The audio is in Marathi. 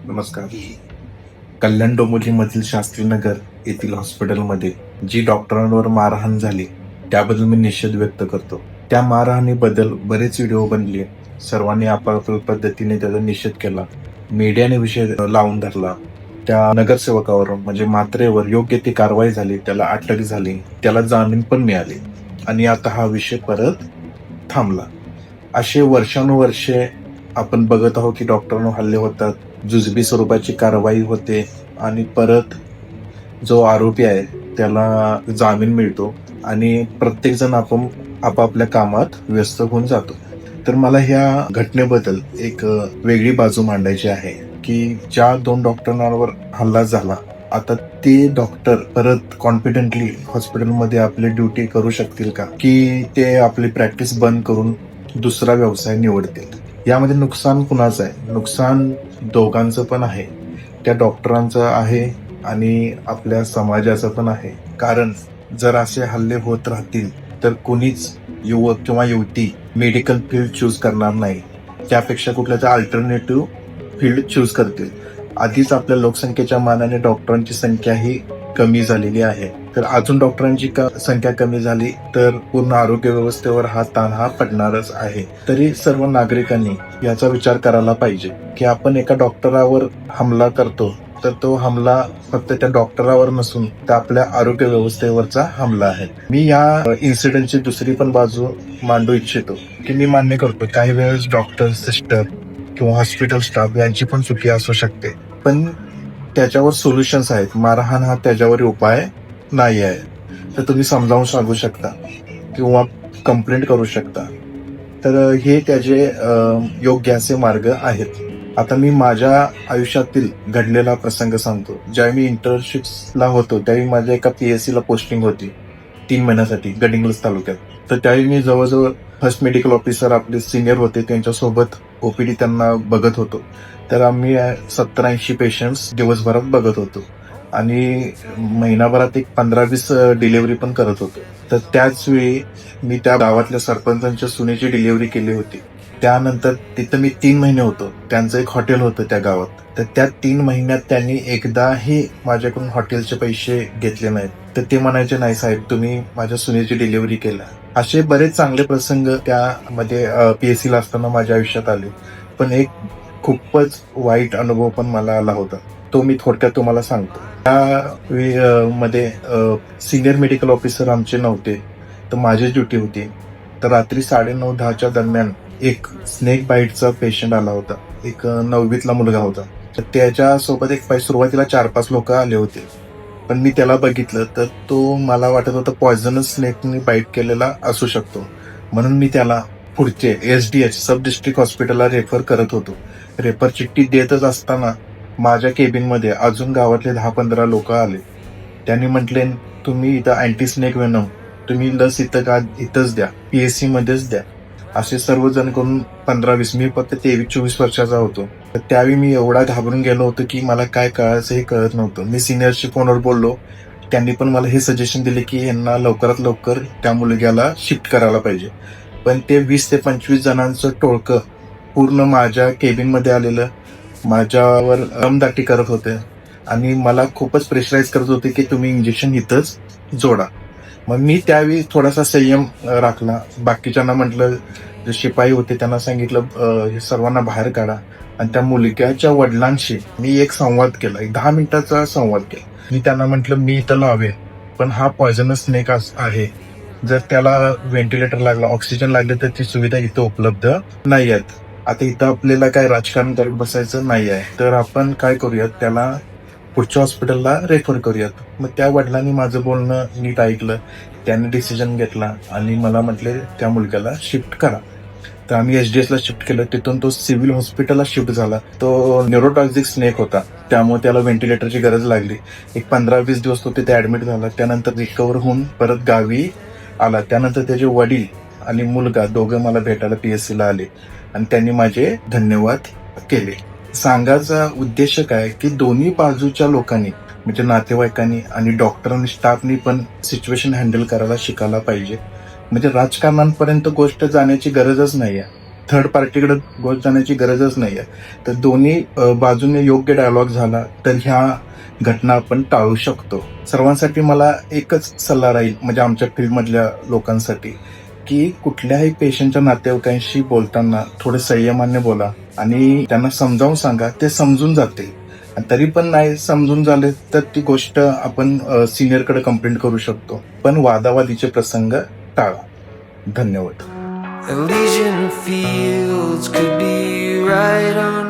नमस्कार. कल्याण डोंबिवलीमधील शास्त्रीनगर येथील हॉस्पिटलमध्ये जी डॉक्टरांवर मारहाण झाली त्याबद्दल मी निषेध व्यक्त करतो. त्या मारहाणीबद्दल बरेच व्हिडिओ बनले. सर्वांनी आपापल्या पद्धतीने त्याचा निषेध केला. मीडियाने विषय लावून धरला. त्या नगरसेवकावर म्हणजे म्हात्रेवर योग्य ती कारवाई झाली. त्याला अटक झाली. त्याला जामीन पण मिळाली आणि आता हा विषय परत थांबला. असे वर्षानुवर्षे आपण बघत आहोत की डॉक्टरांवर हल्ले होतात. जुजबी स्वरूपाची कारवाई होते आणि परत जो आरोपी आहे त्याला जामीन मिळतो आणि प्रत्येक जण आपण आपापल्या कामात व्यस्त होऊन जातो. तर मला ह्या घटनेबद्दल एक वेगळी बाजू मांडायची आहे की ज्या 2 डॉक्टरांवर हल्ला झाला, आता ते डॉक्टर परत कॉन्फिडेंटली हॉस्पिटलमध्ये आपली ड्युटी करू शकतील का, की ते आपली प्रॅक्टिस बंद करून दुसरा व्यवसाय निवडतील? यामध्ये नुकसान कुणाचं आहे? नुकसान दोघांचं पण आहे. त्या डॉक्टरांचं आहे आणि आपल्या समाजाचं पण आहे. कारण जर असे हल्ले होत राहतील तर कोणीच युवक किंवा युवती मेडिकल फील्ड चूज करणार नाही. त्यापेक्षा कुठल्या तर अल्टरनेटिव्ह फील्ड चूज करतील. आधीच आपल्या लोकसंख्येच्या मानाने डॉक्टरांची संख्या ही कमी झालेली आहे. तर अजून डॉक्टरांची संख्या कमी झाली तर पूर्ण आरोग्य व्यवस्थेवर हा ताण पडणारच आहे. तरी सर्व नागरिकांनी याचा विचार करायला पाहिजे की आपण एका डॉक्टरावर हमला करतो तर तो हमला फक्त त्या डॉक्टरावर नसून त्या आपल्या आरोग्य व्यवस्थेवरचा हमला आहे. मी या इन्सिडेंटची दुसरी पण बाजू मांडू इच्छितो की मी मान्य करतो काही वेळेस डॉक्टर, सिस्टर किंवा हॉस्पिटल स्टाफ यांची पण चुकी असू शकते, पण त्याच्यावर सोल्युशन्स आहेत. मारहाण हा त्याच्यावर उपाय नाही आहे. तर तुम्ही समजावून सांगू शकता किंवा कंप्लेंट करू शकता. तर हे त्याचे योग्य असे मार्ग आहेत. आता मी माझ्या आयुष्यातील घडलेला प्रसंग सांगतो. ज्यावेळी मी इंटर्नशिप्सला होतो त्यावेळी माझ्या एका PSC ला पोस्टिंग होती 3 महिन्यासाठी गडिंग्लज तालुक्यात. तर त्यावेळी मी जवळजवळ फर्स्ट मेडिकल ऑफिसर आपले सिनियर होते त्यांच्यासोबत OPD त्यांना बघत होतो. तर आम्ही 70-80 पेशंट्स दिवसभरात बघत होतो आणि महिनाभरात एक 15-20 डिलिव्हरी पण करत होतो. तर त्याच वेळी मी त्या गावातल्या सरपंचांच्या सुनेची डिलिव्हरी केली होती. त्यानंतर तिथं मी 3 महिने होतो. त्यांचं एक हॉटेल होतं त्या गावात. तर त्या 3 महिन्यात त्यांनी एकदाही माझ्याकडून हॉटेलचे पैसे घेतले नाहीत. तर ते म्हणायचे, नाही साहेब तुम्ही माझ्या सुनेची डिलिव्हरी केला. असे बरेच चांगले प्रसंग त्यामध्ये PSC ला असताना माझ्या आयुष्यात आले. पण एक खूपच वाईट अनुभव पण मला आला होता. तो मी थोडक्यात तुम्हाला सांगतो. त्या मध्ये सिनियर मेडिकल ऑफिसर आमचे नव्हते, तर माझी ड्युटी होती. तर रात्री 9:30-10च्या दरम्यान एक स्नेक बाईटचा पेशंट आला होता. एक 9वीतला मुलगा होता. तर त्याच्यासोबत एक सुरुवातीला 4-5 लोक आले होते. पण मी त्याला बघितलं तर तो मला वाटत होतं पॉयझनस स्नेकने बाईट केलेला असू शकतो. म्हणून मी त्याला पुढचे SDH सब डिस्ट्रिक्ट हॉस्पिटलला रेफर करत होतो. रेफर चिठ्ठी देतच असताना माझ्या केबिनमध्ये अजून गावातले 10-15 लोक आले. त्यांनी म्हटले, तुम्ही इथं अँटी स्नेक वेनम तुम्ही लस इथंच द्या, PSC मध्येच द्या. असे सर्वजण करून 15-20, मी फक्त 23-24 वर्षाचा होतो. तर त्यावेळी मी एवढा घाबरून गेलो होतो की मला काय करायचं हे कळत नव्हतं. मी सिनियरशी फोनवर बोललो. त्यांनी पण मला हे सजेशन दिले की यांना लवकरात लवकर त्या मुलग्याला शिफ्ट करायला पाहिजे. पण ते 20 ते 25 जणांचं टोळकं पूर्ण माझ्या केबिनमध्ये आलेलं, माझ्यावर दमदाटी करत होते आणि मला खूपच प्रेशराईज करत होते की तुम्ही इंजेक्शन इथंच जोडा. मग मी त्यावेळी थोडासा संयम राखला. बाकीच्यांना म्हटलं, जे शिपाई होते त्यांना सांगितलं हे सर्वांना बाहेर काढा. आणि त्या मुलग्याच्या वडिलांशी मी एक संवाद केला, एक 10 मिनिटाचा संवाद केला. मी त्यांना म्हटलं, मी इथं लावे पण हा पॉयझनस स्नेक आहे. जर त्याला व्हेंटिलेटर लागला, ऑक्सिजन लागले तर ती सुविधा इथं उपलब्ध नाही आहेत. आता इथं आपल्याला काय राजकारण करत बसायचं नाही आहे. तर आपण काय करूयात, त्याला पुढच्या हॉस्पिटलला रेफर करूयात. मग त्या वडिलांनी माझं बोलणं नीट ऐकलं. त्यांनी डिसिजन घेतला आणि मला म्हटले त्या मुलग्याला शिफ्ट करा. तर आम्ही SDH ला शिफ्ट केलं. तिथून तो सिव्हिल हॉस्पिटलला शिफ्ट झाला. तो न्यूरोटॉक्सिक स्नेक होता, त्यामुळे त्याला व्हेंटिलेटरची गरज लागली. एक 15-20 दिवस तो तिथे ऍडमिट झाला. त्यानंतर रिकव्हर होऊन परत गावी आला. त्यानंतर त्याचे वडील आणि मुलगा दोघं मला भेटायला PSC ला आले आणि त्यांनी माझे धन्यवाद केले. सांगायचा उद्देश काय की दोन्ही बाजूच्या लोकांनी म्हणजे नातेवाईकांनी आणि डॉक्टरांनी, स्टाफनी पण सिच्युएशन हँडल करायला शिकायला पाहिजे. म्हणजे राजकारणापर्यंत गोष्ट जाण्याची गरजच नाहीये. थर्ड पार्टीकडे गोष्ट जाण्याची गरजच नाही आहे. तर दोन्ही बाजूने योग्य डायलॉग झाला तर ह्या घटना आपण टाळू शकतो. सर्वांसाठी मला एकच सल्ला राहील, म्हणजे आमच्या फील्डमधल्या लोकांसाठी, की कुठल्याही पेशंटच्या नातेवाईकांशी बोलताना थोडे संयमाने बोला आणि त्यांना समजावून सांगा. ते समजून जातील. आणि तरी पण नाही समजून झाले तर ती गोष्ट आपण सिनियरकडे कंप्लेंट करू शकतो. पण वादावादीचे प्रसंग टाळा. धन्यवाद. Elysian fields could be right on